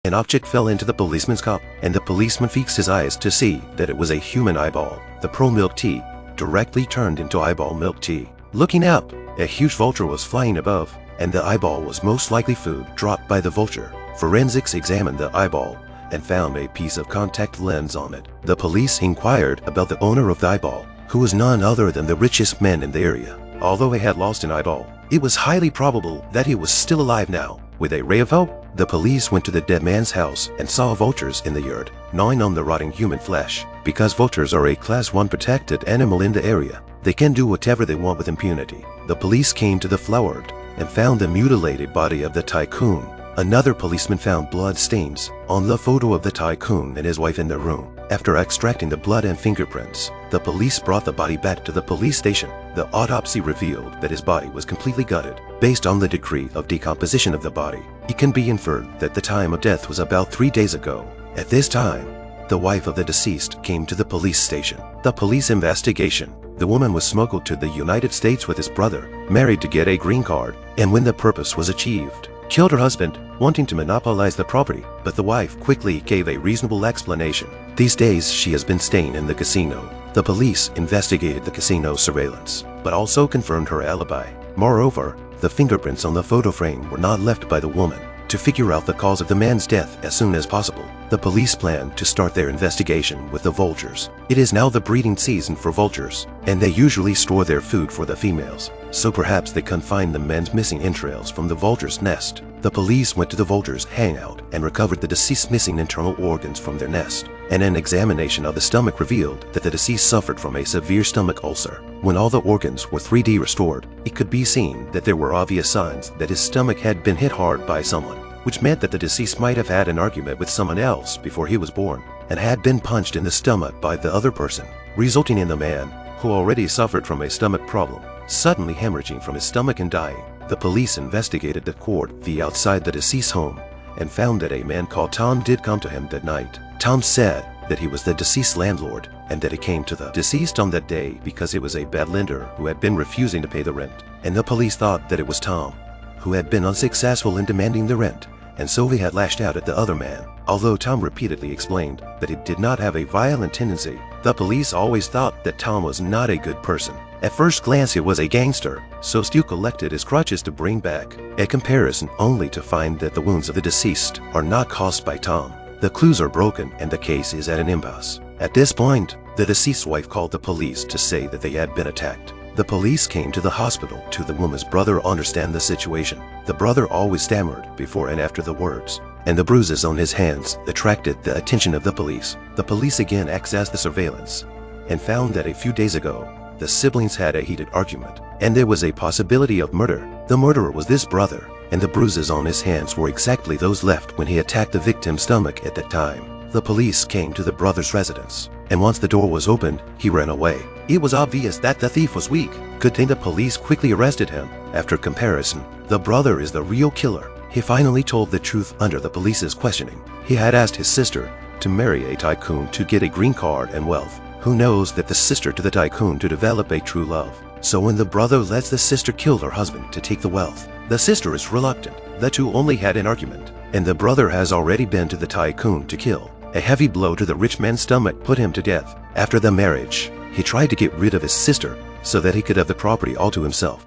An object fell into the policeman's cup, and the policeman fixed his eyes to see that it was a human eyeball. The pearl milk tea directly turned into eyeball milk tea. Looking up, a huge vulture was flying above, and the eyeball was most likely food dropped by the vulture. Forensics examined the eyeball and found a piece of contact lens on it. The police inquired about the owner of the eyeball, who was none other than the richest man in the area. Although he had lost an eyeball, it was highly probable that he was still alive now. With a ray of hope, the police went to the dead man's house and saw vultures in the yard, gnawing on the rotting human flesh. Because vultures are a Class 1 protected animal in the area, they can do whatever they want with impunity. The police came to the flower and found the mutilated body of the tycoon. Another policeman found blood stains on the photo of the tycoon and his wife in their room. After extracting the blood and fingerprints, the police brought the body back to the police station. The autopsy revealed that his body was completely gutted. Based on the degree of decomposition of the body, it can be inferred that the time of death was about 3 days ago. At this time, the wife of the deceased came to the police station. The police investigation. The woman was smuggled to the United States with his brother, married to get a green card, and when the purpose was achieved, killed her husband, wanting to monopolize the property, but the wife quickly gave a reasonable explanation. These days, she has been staying in the casino. The police investigated the casino surveillance, but also confirmed her alibi. Moreover, the fingerprints on the photo frame were not left by the woman. To figure out the cause of the man's death as soon as possible, the police planned to start their investigation with the vultures. It is now the breeding season for vultures, and they usually store their food for the females, so perhaps they can find the men's missing entrails from the vulture's nest. The police went to the vulture's hangout and recovered the deceased's missing internal organs from their nest, and an examination of the stomach revealed that the deceased suffered from a severe stomach ulcer. When all the organs were 3D restored, it could be seen that there were obvious signs that his stomach had been hit hard by someone, which meant that the deceased might have had an argument with someone else before he was born, and had been punched in the stomach by the other person, resulting in the man, who already suffered from a stomach problem, suddenly hemorrhaging from his stomach and dying. The police investigated the court via outside the deceased's home and found that a man called Tom did come to him that night. Tom said that he was the deceased's landlord and that he came to the deceased on that day because he was a bad lender who had been refusing to pay the rent, and the police thought that it was Tom who had been unsuccessful in demanding the rent, and so he had lashed out at the other man. Although Tom repeatedly explained that he did not have a violent tendency, the police always thought that Tom was not a good person. At first glance, he was a gangster, so Stu collected his crutches to bring back a comparison, only to find that the wounds of the deceased are not caused by Tom. The clues are broken and the case is at an impasse. At this point, the deceased's wife called the police to say that they had been attacked. The police came to the hospital to the woman's brother understand the situation. The brother always stammered before and after the words, and the bruises on his hands attracted the attention of the police. The police again accessed the surveillance and found that a few days ago, the siblings had a heated argument, and there was a possibility of murder. The murderer was this brother, and the bruises on his hands were exactly those left when he attacked the victim's stomach at that time. The police came to the brother's residence, and once the door was opened, he ran away. It was obvious that the thief was weak. Good thing the police quickly arrested him. After comparison, the brother is the real killer. He finally told the truth under the police's questioning. He had asked his sister to marry a tycoon to get a green card and wealth. Who knows that the sister to the tycoon to develop a true love? So when the brother lets the sister kill her husband to take the wealth, the sister is reluctant. The two only had an argument, and the brother has already been to the tycoon to kill. A heavy blow to the rich man's stomach put him to death. After the marriage, he tried to get rid of his sister so that he could have the property all to himself.